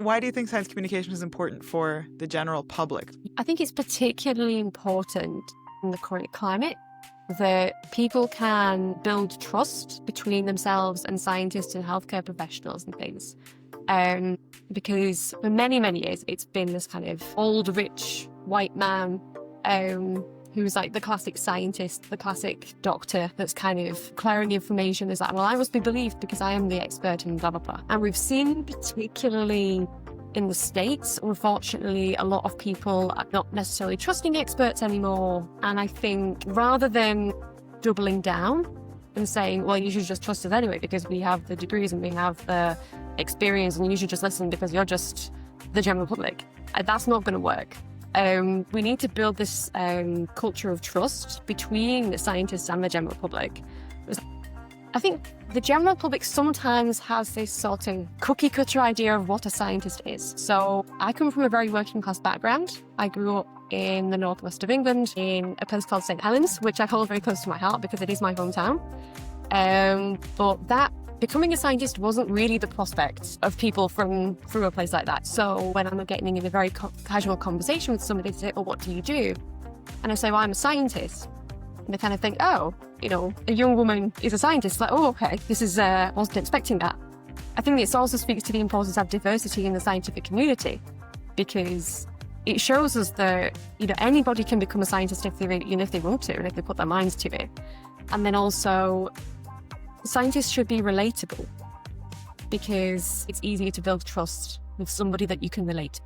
Why do you think science communication is important for the general public? I think it's particularly important in the current climate that people can build trust between themselves and scientists and healthcare professionals and things. Because for many, many years, it's been this kind of old, rich, white man who's like the classic scientist, the classic doctor that's kind of clearing information. Is like, well, I must be believed because I am the expert in blah, blah, blah. And we've seen, particularly in the States, unfortunately, a lot of people are not necessarily trusting experts anymore. And I think rather than doubling down and saying, well, you should just trust us anyway because we have the degrees and we have the experience and you should just listen because you're just the general public, that's not going to work. We need to build this culture of trust between the scientists and the general public. I think the general public sometimes has this sort of cookie-cutter idea of what a scientist is. So I come from a very working-class background. I grew up in the northwest of England in a place called St Helens, which I hold very close to my heart because it is my hometown. But that becoming a scientist wasn't really the prospect of people from a place like that. So when I'm getting in a very casual conversation with somebody, they say, well, what do you do? And I say, well, I'm a scientist. And they kind of think, oh, a young woman is a scientist. Like, oh, okay, wasn't expecting that. I think this also speaks to the importance of diversity in the scientific community because it shows us that, anybody can become a scientist if they want to and if they put their minds to it. And then also, scientists should be relatable because it's easier to build trust with somebody that you can relate to.